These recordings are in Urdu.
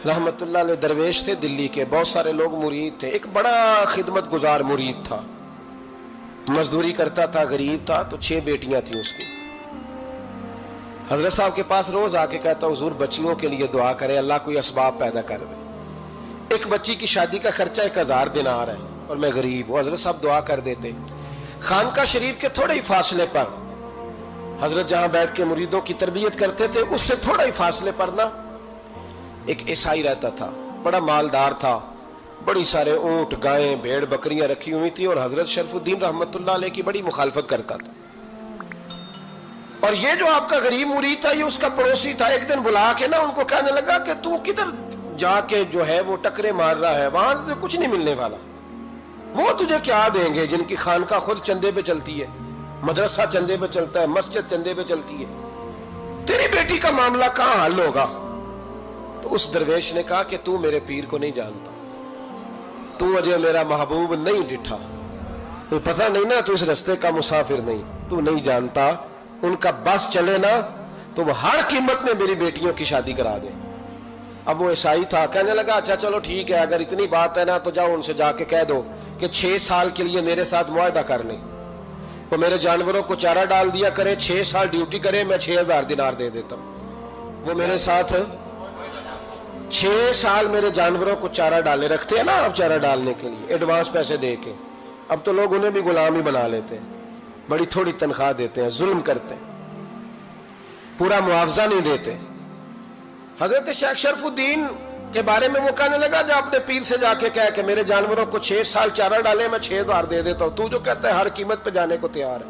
رحمت اللہ علیہ درویش تھے دلی کے، بہت سارے لوگ مرید تھے، ایک بڑا خدمت گزار مرید تھا، مزدوری کرتا تھا، غریب تھا، تو 6 بیٹیاں تھیں اس کی۔ حضرت صاحب کے پاس روز آ کے کہتا حضور بچیوں کے لیے دعا کرے، اللہ کوئی اسباب پیدا کر دے، ایک بچی کی شادی کا خرچہ 1000 دینار ہے اور میں غریب ہوں۔ حضرت صاحب دعا کر دیتے۔ خانقاہ شریف کے تھوڑے ہی فاصلے پر حضرت جہاں بیٹھ کے مریدوں کی تربیت کرتے تھے، اس سے تھوڑا ہی فاصلے پر نا ایک عیسائی رہتا تھا، بڑا مالدار تھا، بڑی سارے اونٹ، گائیں، بھیڑ، بکریاں رکھی ہوئی تھی، اور حضرت شرف الدین رحمت اللہ علیہ کی بڑی مخالفت کرتا تھا۔ اور یہ جو آپ کا غریب مرید تھا، یہ اس کا پڑوسی تھا، ایک دن بلا کے نا ان کو کہنے لگا کہ تو کدھر جا کے جو ہے وہ ٹکرے مار رہا ہے، وہاں سے کچھ نہیں ملنے والا، وہ تجھے کیا دیں گے جن کی خانقاہ خود چندے پہ چلتی ہے، مدرسہ چندے پہ چلتا ہے، مسجد چندے پہ چلتی ہے، تیری بیٹی کا معاملہ کہاں حل ہوگا؟ تو اس درویش نے کہا کہ تو میرے پیر کو نہیں جانتا، تو مجھے میرا محبوب نہیں ڈٹھا، تو پتہ نہیں نا، تو اس رستے کا مسافر نہیں، تو نہیں جانتا، ان کا بس چلے نا تو وہ ہر قیمت میں میری بیٹیوں کی شادی کرا دیں۔ اب وہ عیسائی تھا، کہنے لگا اچھا چلو ٹھیک ہے، اگر اتنی بات ہے نا تو جاؤ ان سے جا کے کہہ دو کہ 6 سال کے لیے میرے ساتھ معاہدہ کر لیں، وہ میرے جانوروں کو چارہ ڈال دیا کرے، 6 سال ڈیوٹی کرے، میں 6000 دینار دے دیتا ہوں۔ وہ میرے ساتھ 6 سال میرے جانوروں کو چارہ ڈالے، رکھتے ہیں نا آپ چارہ ڈالنے کے لیے ایڈوانس پیسے دے کے، اب تو لوگ انہیں بھی غلام ہی بنا لیتے ہیں، بڑی تھوڑی تنخواہ دیتے ہیں، ظلم کرتے ہیں، پورا معاوضہ نہیں دیتے۔ حضرت شیخ شرف الدین کے بارے میں وہ کہنے لگا جب اپنے پیر سے جا کے کہہ کہ میرے جانوروں کو 6 سال چارہ ڈالے، میں 6000 دے دیتا ہوں، تو جو کہتا ہے ہر قیمت پہ جانے کو تیار ہے۔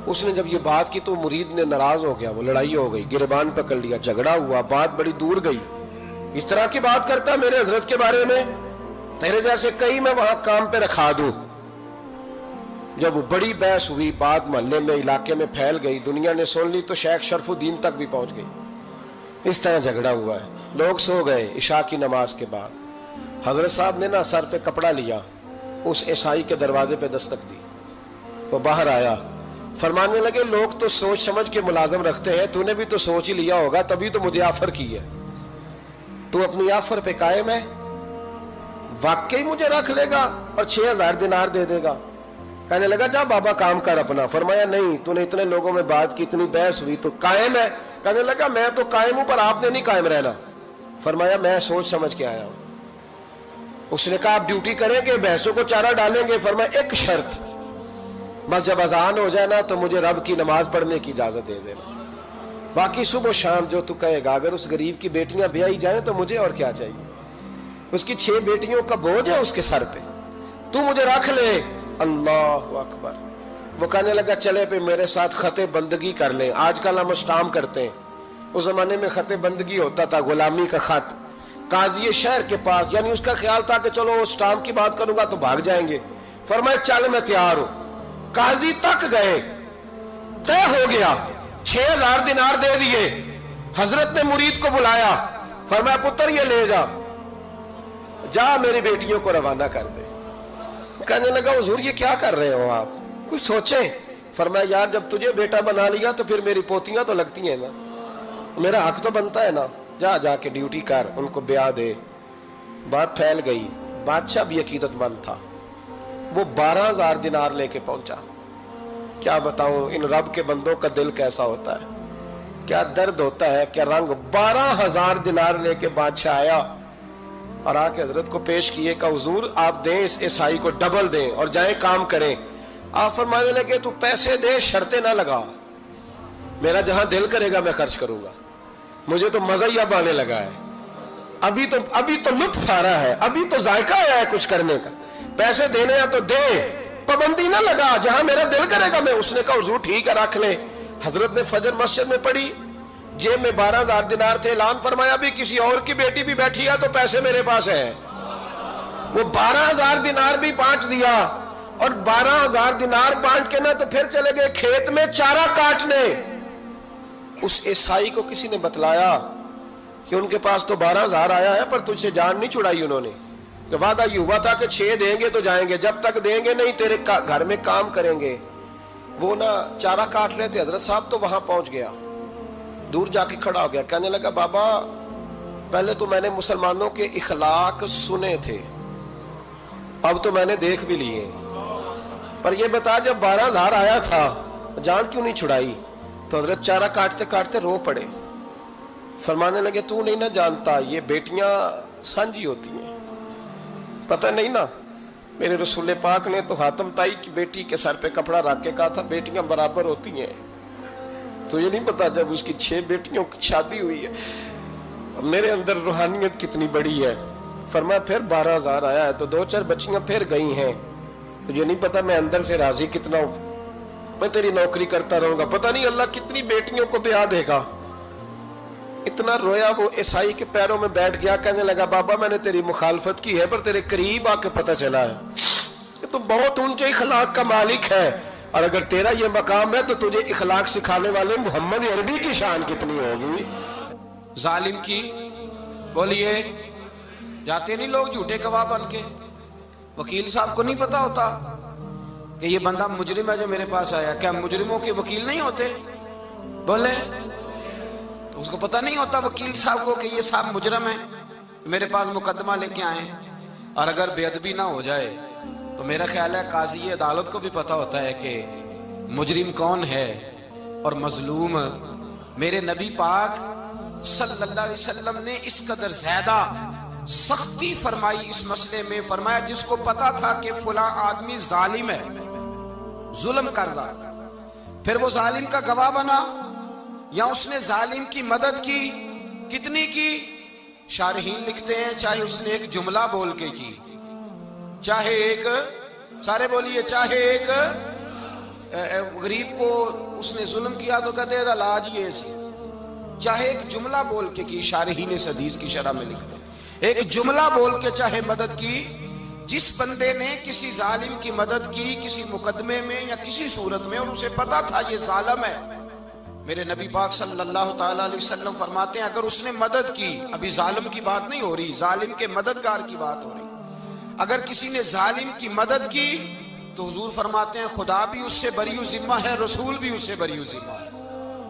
اس نے جب یہ بات کی تو مرید نے ناراض ہو گیا، وہ لڑائی ہو گئی، گریبان پکڑ لیا، جھگڑا ہوا، بات بڑی دور گئی، اس طرح کی بات کرتا میرے حضرت کے بارے میں، تیرے جیسے کئی میں وہاں کام پہ رکھا دوں۔ جب وہ بڑی بحث ہوئی، بات محلے میں، علاقے میں پھیل گئی، دنیا نے سن لی، تو شیخ شرف الدین تک بھی پہنچ گئی۔ اس طرح جھگڑا ہوا ہے، لوگ سو گئے عشاء کی نماز کے بعد۔ حضرت صاحب نے نا سر پہ کپڑا لیا، اس عیسائی کے دروازے پہ دستک دی، وہ باہر آیا، فرمانے لگے لوگ تو سوچ سمجھ کے ملازم رکھتے ہیں، تو نے بھی تو سوچ ہی لیا ہوگا، تبھی تو مجھے آفر کی ہے، تو اپنی آفر پہ قائم ہے، واقعی مجھے رکھ لے گا اور 6000 دینار دے دے گا؟ کہنے لگا جا بابا کام کر اپنا۔ فرمایا نہیں، تو نے اتنے لوگوں میں بات کی، اتنی بحث ہوئی، تو قائم ہے؟ کہنے لگا میں تو قائم ہوں، پر آپ نے نہیں قائم رہنا۔ فرمایا میں سوچ سمجھ کے آیا ہوں۔ اس نے کہا آپ ڈیوٹی کریں گے، بحثوں کو چارہ ڈالیں گے؟ فرمایا ایک شرط، بس جب اذان ہو جائے نا تو مجھے رب کی نماز پڑھنے کی اجازت دے دینا، باقی صبح و شام جو تو کہے گا۔ اگر اس غریب کی بیٹیاں بیائی جائیں تو مجھے اور کیا چاہیے، اس کی 6 بیٹیوں کا بوجھ ہے اس کے سر پہ، تو مجھے رکھ لے۔ اللہ اکبر۔ وہ کہنے لگا چلے پہ میرے ساتھ خط بندگی کر لیں، آج کل ہم اسٹام کرتے ہیں، اس زمانے میں خط بندگی ہوتا تھا، غلامی کا خط، قاضی شہر کے پاس، یعنی اس کا خیال تھا کہ چلو اسٹام کی بات کروں گا تو بھاگ جائیں گے۔ فرمایا چل میں تیار ہوں۔ قاضی تک گئے، طے ہو گیا، 6000 دینار دے دیے۔ حضرت نے مرید کو بلایا، فرمایا پتر یہ لے جا، جا میری بیٹیوں کو روانہ کر دے۔ کہنے لگا حضور یہ کیا کر رہے ہو آپ، کچھ سوچیں۔ فرمایا یار جب تجھے بیٹا بنا لیا تو پھر میری پوتیاں تو لگتی ہیں نا، میرا حق تو بنتا ہے نا، جا کے ڈیوٹی کر، ان کو بیاہ دے۔ بات پھیل گئی، بادشاہ بھی عقیدت مند تھا، وہ 12000 دینار لے کے پہنچا۔ کیا بتاؤں ان رب کے بندوں کا دل کیسا ہوتا ہے، کیا درد ہوتا ہے، کیا رنگ۔ 12000 دینار لے کے بادشاہ آیا اور آ کے حضرت کو پیش کیے کہ حضور آپ دیں اس عیسائی کو ڈبل دیں اور جائیں کام کریں۔ آپ فرمانے لگے تو پیسے دے، شرطیں نہ لگا، میرا جہاں دل کرے گا میں خرچ کروں گا، مجھے تو مزہ ہی اب آنے لگا ہے، ابھی تو لطف آ رہا ہے، ابھی تو ذائقہ آیا ہے کچھ کرنے کا، پیسے دینے ہیں تو دے، پابندی نہ لگا، جہاں میرا دل کرے گا میں۔ اس نے کہا حضور ٹھیک ہے رکھ لیں۔ حضرت نے فجر مسجد میں پڑھی، جیب میں 12000 دینار تھے، اعلان فرمایا بھی کسی اور کی بیٹی بھی بیٹھی ہے تو پیسے میرے پاس ہیں۔ وہ 12000 دینار بھی بانٹ دیا، اور 12000 دینار بانٹ کے نا تو پھر چلے گئے کھیت میں چارہ کاٹنے۔ اس عیسائی کو کسی نے بتلایا کہ ان کے پاس تو 12000 آیا ہے، پر تجھ سے جان نہیں چھڑائی انہوں نے، کہ وعدہ یہ ہوا تھا کہ 6 دیں گے تو جائیں گے، جب تک دیں گے نہیں تیرے گھر میں کام کریں گے۔ وہ نا چارہ کاٹ رہے تھے، حضرت صاحب تو وہاں پہنچ گیا، دور جا کے کھڑا ہو گیا، کہنے لگا بابا پہلے تو میں نے مسلمانوں کے اخلاق سنے تھے، اب تو میں نے دیکھ بھی لیے، پر یہ بتا جب 12,000 آیا تھا جان کیوں نہیں چھڑائی؟ تو حضرت چارہ کاٹتے کاٹتے رو پڑے، فرمانے لگے تو نہیں نہ جانتا یہ بیٹیاں سانجی ہوتی ہیں، پتہ نہیں نا؟ میرے رسول پاک نے تو حاتم تائی کی بیٹی کے سر پہ کپڑا رکھ کے کہا تھا بیٹیاں برابر ہوتی ہیں، تو یہ نہیں پتا جب اس کی 6 بیٹیوں کی شادی ہوئی ہے میرے اندر روحانیت کتنی بڑی ہے۔ فرمایا پھر 12,000 آیا ہے تو 2-4 بچیاں پھر گئی ہیں، تو یہ نہیں پتا میں اندر سے راضی کتنا ہوں، میں تیری نوکری کرتا رہوں گا، پتہ نہیں اللہ کتنی بیٹیوں کو بیاہ دے گا۔ اتنا رویا وہ عیسائی کے پیروں میں بیٹھ گیا، کہنے لگا بابا میں نے تیری مخالفت کی ہے پر تیرے قریب آ کے پتہ چلا ہے کہ تو بہت اونچے اخلاق کا مالک ہے، اور اگر تیرا یہ مقام ہے تو تجھے اخلاق سکھانے والے محمد عربی کی شان کتنی ہوگی۔ ظالم کی بولیے جاتے نہیں لوگ جھوٹے گواہ بن کے، وکیل صاحب کو نہیں پتا ہوتا کہ یہ بندہ مجرم ہے جو میرے پاس آیا، کیا مجرموں کے وکیل نہیں ہوتے؟ بولے تو اس کو پتا نہیں ہوتا وکیل صاحب کو کہ یہ صاحب مجرم ہے، میرے پاس مقدمہ لے کے آئے، اور اگر بے ادبی نہ ہو جائے تو میرا خیال ہے قاضی عدالت کو بھی پتا ہوتا ہے کہ مجرم کون ہے اور مظلوم۔ میرے نبی پاک صلی اللہ علیہ وسلم نے اس قدر زیادہ سختی فرمائی اس مسئلے میں، فرمایا جس کو پتا تھا کہ فلاں آدمی ظالم ہے، ظلم کر رہا، پھر وہ ظالم کا گواہ بنا یا اس نے ظالم کی مدد کی، کتنی کی؟ شارحین لکھتے ہیں چاہے اس نے ایک جملہ بول کے کی، چاہے ایک، سارے بولیے، چاہے ایک غریب کو اس نے ظلم کیا تو کہتے ہیں علاج یہ سی، چاہے ایک جملہ بول کے کی، شارحین اس حدیث کی شرح میں لکھتے ہیں ایک جملہ بول کے چاہے مدد کی، جس بندے نے کسی ظالم کی مدد کی کسی مقدمے میں یا کسی صورت میں اور اسے پتا تھا یہ ظالم ہے، میرے نبی پاک صلی اللہ تعالیٰ علیہ وسلم فرماتے ہیں اگر اس نے مدد کی، ابھی ظالم کی بات نہیں ہو رہی، ظالم کے مددگار کی بات ہو رہی، اگر کسی نے ظالم کی مدد کی تو حضور فرماتے ہیں خدا بھی اس سے بری و ذمہ ہے، رسول بھی اس سے بری و ذمہ ہے۔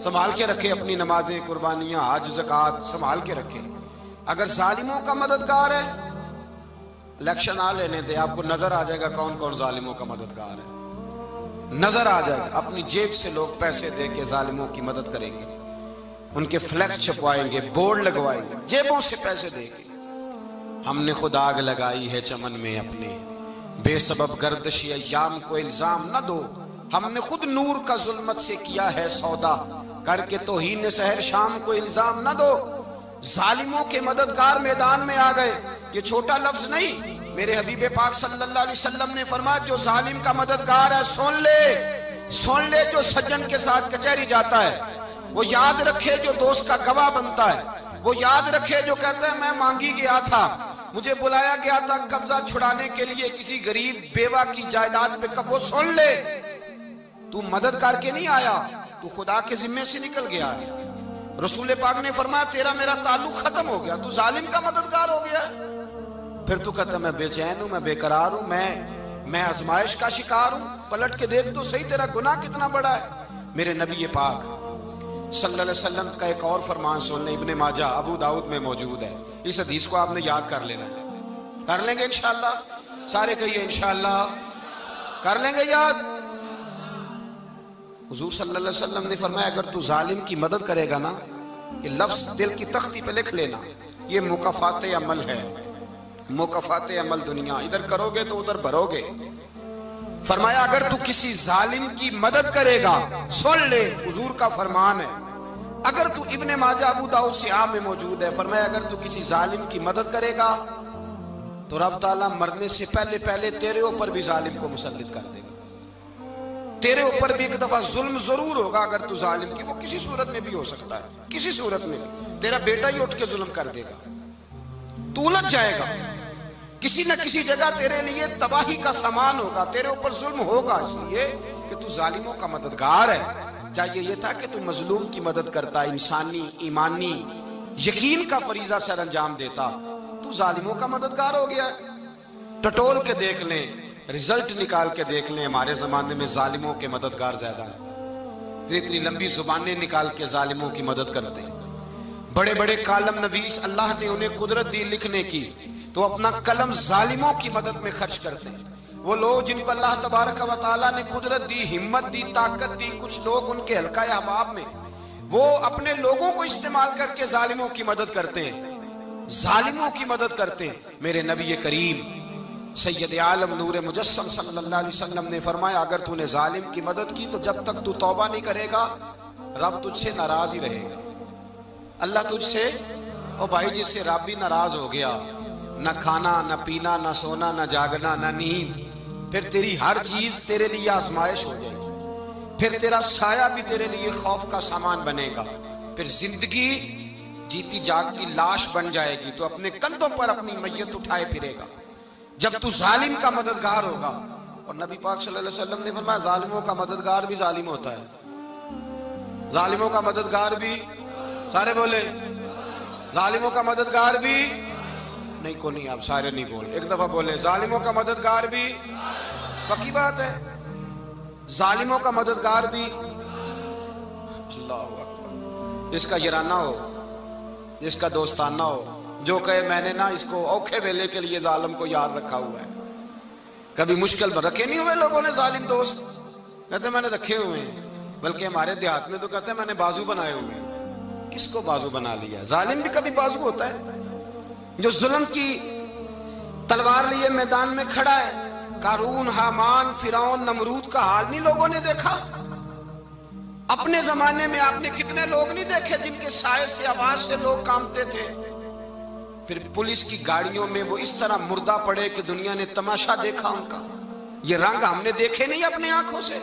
سنبھال کے رکھے اپنی نمازیں، قربانیاں، حج، زکوٰۃ سنبھال کے رکھے۔ اگر ظالموں کا مددگار ہے، الیکشن آ لینے دے، آپ کو نظر آ جائے گا کون کون ظالموں کا مددگار ہے، نظر آ جائے گا۔ اپنی جیب سے لوگ پیسے دے کے ظالموں کی مدد کریں گے، ان کے فلیکس چھپوائیں گے، بورڈ لگوائیں گے، جیبوں سے پیسے دے گے۔ ہم نے خود آگ لگائی ہے چمن میں اپنے، بے سبب گردشی ایام کو الزام نہ دو، ہم نے خود نور کا ظلمت سے کیا ہے سودا، کر کے توہین سحر شام کو الزام نہ دو۔ ظالموں کے مددگار میدان میں آ گئے، یہ چھوٹا لفظ نہیں، میرے حبیب پاک صلی اللہ علیہ وسلم نے فرمایا جو ظالم کا مددگار ہے سن لے جو سجن کے ساتھ کچہری جاتا ہے، وہ یاد رکھے جو دوست کا گواہ بنتا ہے، وہ یاد رکھے جو کہتا ہے میں مانگی گیا تھا، مجھے بلایا گیا تھا قبضہ چھڑانے کے لیے کسی غریب بیوہ کی جائیداد پہ، کب وہ سن لے تو مدد کر کے نہیں آیا، تو خدا کے ذمے سے نکل گیا ہے۔ رسول پاک نے فرمایا تیرا میرا تعلق ختم ہو گیا، تو ظالم کا مددگار ہو گیا، پھر تو کہتا میں بے چین ہوں، میں بے قرار ہوں، میں آزمائش کا شکار ہوں، پلٹ کے دیکھ تو صحیح تیرا گناہ کتنا بڑا ہے۔ میرے نبی پاک صلی اللہ علیہ وسلم کا ایک اور فرمان سن لیں، ابن ماجہ ابو داؤد میں موجود ہے، اس حدیث کو آپ نے یاد کر لینا ہے، کر لیں گے انشاءاللہ، سارے کہیے انشاءاللہ کر لیں گے یاد۔ حضور صلی اللہ علیہ وسلم نے فرمایا اگر تو ظالم کی مدد کرے گا نا، یہ لفظ دل کی تختی پہ لکھ لینا، یہ مکافات عمل ہے، مکافات عمل دنیا، ادھر کرو گے تو ادھر بھرو گے۔ فرمایا اگر تو کسی ظالم کی مدد کرے گا، سن لے حضور کا فرمان ہے، اگر تو ابن ماجہ ابو داؤد سیاہ میں موجود ہے، فرمایا اگر تو کسی ظالم کی مدد کرے گا تو رب تعالیٰ مرنے سے پہلے پہلے تیرے اوپر بھی ظالم کو مسلط کر دے گا، تیرے اوپر بھی ایک دفعہ ظلم ضرور ہوگا اگر تو ظالم کی، وہ کسی صورت میں بھی ہو سکتا ہے، کسی صورت میں بھی تیرا بیٹا ہی اٹھ کے ظلم کر دے گا، تو الجھ جائے گا، کسی نہ کسی جگہ تیرے لیے تباہی کا سامان ہوگا، تیرے اوپر ظلم ہوگا، اس لیے کہ تو ظالموں کا مددگار ہے۔ چاہیے یہ تھا کہ تو مظلوم کی مدد کرتا، انسانی ایمانی یقین کا فریضہ سر انجام دیتا، تو ظالموں کا مددگار ہو گیا۔ ٹٹول کے دیکھ لیں، رزلٹ نکال کے دیکھ لیں، ہمارے زمانے میں ظالموں کے مددگار زیادہ ہیں، اتنی لمبی زبانیں نکال کے ظالموں کی مدد کرتے ہیں، بڑے بڑے کالم نویس اللہ نے انہیں قدرت دی لکھنے کی، تو اپنا قلم ظالموں کی مدد میں خرچ کرتے ہیں۔ وہ لوگ جن کو اللہ تبارک و تعالیٰ نے قدرت دی، ہمت دی، طاقت دی، کچھ لوگ ان کے حلقہ احباب میں، وہ اپنے لوگوں کو استعمال کر کے ظالموں کی مدد کرتے ہیں، ظالموں کی مدد کرتے ہیں۔ میرے نبی کریم سید عالم نور مجسم صلی اللہ علیہ وسلم نے فرمایا اگر تو نے ظالم کی مدد کی تو جب تک تو توبہ نہیں کرے گا رب تجھ سے ناراض ہی رہے گا۔ اللہ تجھ سے، او بھائی جس سے رب بھی ناراض ہو گیا، نہ کھانا نہ پینا نہ سونا نہ جاگنا نہ نیند، پھر تیری ہر چیز تیرے لیے آزمائش ہو جائے گی، پھر تیرا سایہ بھی تیرے لیے خوف کا سامان بنے گا، پھر زندگی جیتی جاگتی لاش بن جائے گی، تو اپنے کندھوں پر اپنی میت اٹھائے پھرے گا جب تو ظالم کا مددگار ہوگا۔ اور نبی پاک صلی اللہ علیہ وسلم نے فرمایا ظالموں کا مددگار بھی ظالم ہوتا ہے، ظالموں کا مددگار بھی، سارے بولے ظالموں کا مددگار بھی نہیں، کو نہیں، آپ سارے نہیں بولے، ایک دفعہ بولے ظالموں کا مددگار بھی، پکی بات ہے، ظالموں کا مددگار بھی۔ اللہ اکبر، جس کا یارانہ ہو، جس کا دوستانہ ہو، جو کہے میں نے نا اس کو اوکھے ویلے کے لیے ظالم کو یاد رکھا ہوا ہے۔ کبھی مشکل میں رکھے نہیں ہوئے لوگوں نے ظالم دوست، کہتے میں نے رکھے ہوئے ہیں، بلکہ ہمارے دیہات میں تو کہتے ہیں میں نے بازو بنائے ہوئے ہیں۔ کس کو بازو بنا لیا؟ ظالم بھی کبھی بازو ہوتا ہے، جو ظلم کی تلوار لیے میدان میں کھڑا ہے۔ قارون، حامان، فرعون، نمرود کا حال نہیں لوگوں نے دیکھا؟ اپنے زمانے میں آپ نے کتنے لوگ نہیں دیکھے جن کے سائے سے، آواز سے لوگ کانپتے تھے؟ پھر پولیس کی گاڑیوں میں وہ اس طرح مردہ پڑے کہ دنیا نے تماشا دیکھا ان کا۔ یہ رنگ ہم نے دیکھے نہیں اپنے آنکھوں سے۔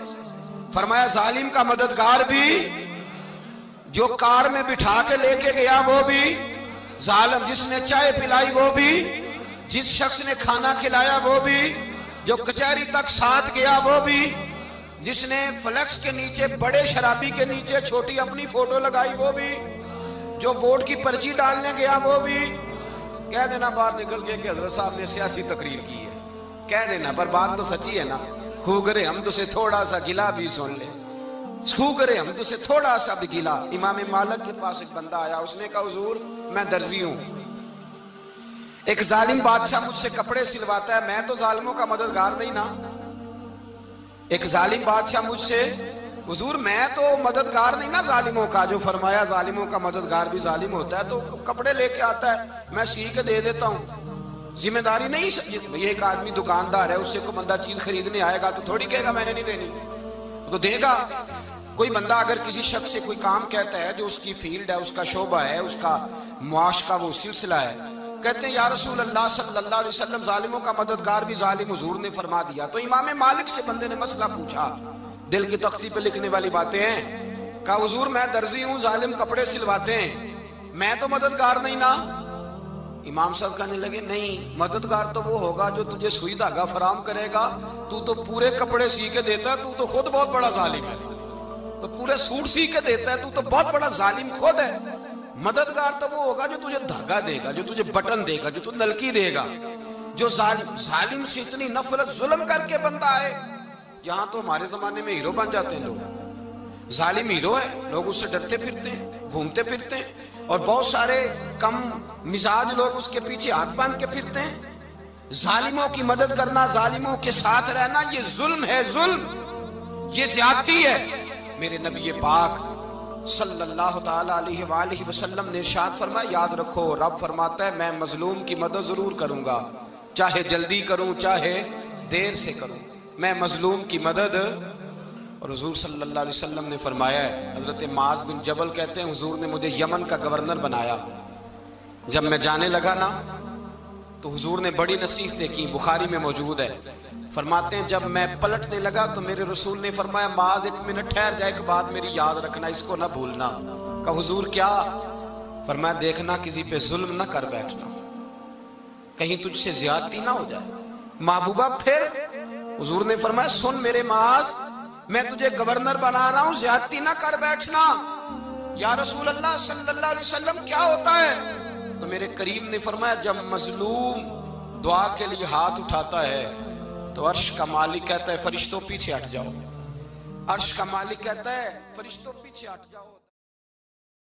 فرمایا ظالم کا مددگار بھی، جو کار میں بٹھا کے لے کے گیا وہ بھی ظالم، جس نے چائے پلائی وہ بھی، جس شخص نے کھانا کھلایا وہ بھی، جو کچہری تک ساتھ گیا وہ بھی، جس نے فلیکس کے نیچے بڑے شرابی کے نیچے چھوٹی اپنی فوٹو لگائی وہ بھی، جو ووٹ کی پرچی ڈالنے گیا وہ بھی۔ کہہ دینا باہر نکل کے کہ حضرت صاحب نے سیاسی تقریر کی ہے، کہہ دینا، پر بات تو سچی ہے نا۔ خو کرے ہم تو سے تھوڑا سا گلا بھی سن لے، خو کرے ہم تو سے تھوڑا سا بھی گلا۔ امام مالک کے پاس ایک بندہ آیا، اس نے کہا حضور میں درزی ہوں، ایک ظالم بادشاہ مجھ سے کپڑے سلواتا ہے، میں تو ظالموں کا مددگار نہیں نا۔ ایک ظالم بادشاہ مجھ سے، حضور میں تو مددگار نہیں نا ظالموں کا، جو فرمایا ظالموں کا مددگار بھی ظالم ہوتا ہے، تو کپڑے لے کے آتا ہے میں سی کے دے دیتا ہوں، ذمہ داری نہیں۔ یہ ایک آدمی دکاندار ہے، اس سے کوئی بندہ چیز خریدنے آئے گا تو تھوڑی کہے گا میں نے نہیں دینی، تو دے گا۔ کوئی بندہ اگر کسی شخص سے کوئی کام کہتا ہے جو اس کی فیلڈ ہے، اس کا شعبہ ہے، اس کا معاش کا وہ سلسلہ ہے، کہتے ہیں یا رسول اللہ صلی اللہ علیہ وسلم ظالموں کا مددگار بھی ظالم، حضور نے فرما دیا۔ تو امام مالک سے بندے نے مسئلہ پوچھا، دل کی تختی پہ لکھنے والی باتیں ہیں، کہا حضور میں درزی ہوں، ظالم کپڑے سلواتے ہیں، میں تو مددگار نہیں نا۔ امام صاحب کہنے لگے نہیں، مددگار تو وہ ہوگا جو تجھے سوئی دھاگا فراہم کرے گا، تو پورے کپڑے سی کے دیتا ہے، تو خود بہت بڑا ظالم ہے، تو پورے سوٹ سی کے دیتا ہے، تو بہت بڑا ظالم خود ہے۔ مددگار تو وہ ہوگا جو تجھے دھاگا دے گا، جو تجھے بٹن دے گا، جو تجھے نلکی دے گا۔ جو ظالم سے اتنی نفرت ظلم کر کے بندہ ہے، یہاں تو ہمارے زمانے میں ہیرو بن جاتے ہیں لوگ، ظالم ہیرو ہے، لوگ اس سے ڈرتے پھرتے ہیں، گھومتے پھرتے ہیں، اور بہت سارے کم مزاج لوگ اس کے پیچھے ہاتھ باندھ کے پھرتے ہیں۔ ظالموں کی مدد کرنا، ظالموں کے ساتھ رہنا، یہ ظلم ہے، ظلم، یہ زیادتی ہے۔ میرے نبی پاک صلی اللہ تعالی علیہ وآلہ وسلم نے ارشاد فرمایا یاد رکھو، رب فرماتا ہے میں مظلوم کی مدد ضرور کروں گا، چاہے جلدی کروں چاہے دیر سے کروں، میں مظلوم کی مدد۔ اور حضور صلی اللہ علیہ وسلم نے فرمایا ہے، حضرت معاذ بن جبل کہتے ہیں حضور نے مجھے یمن کا گورنر بنایا، جب میں جانے لگا نا تو حضور نے بڑی نصیحتیں کی، بخاری میں موجود ہے، فرماتے ہیں جب میں پلٹنے لگا تو میرے رسول نے فرمایا معاذ ایک منٹ ٹھہر جا، ایک بات میری یاد رکھنا، اس کو نہ بھولنا۔ کہا حضور کیا؟ فرمایا دیکھنا کسی پہ ظلم نہ کر بیٹھنا، کہیں تجھ سے زیادتی نہ ہو جائے۔ محبوبہ پھر حضور نے فرمایا سن میرے معاذ، میں تجھے گورنر بنا رہا ہوں، زیادتی نہ کر بیٹھنا۔ یا رسول اللہ صلی اللہ علیہ وسلم کیا ہوتا ہے؟ تو میرے کریم نے فرمایا جب مظلوم دعا کے لیے ہاتھ اٹھاتا ہے تو عرش کا مالک کہتا ہے فرشتوں پیچھے ہٹ جاؤ، عرش کا مالک کہتا ہے فرشتوں پیچھے ہٹ جاؤ۔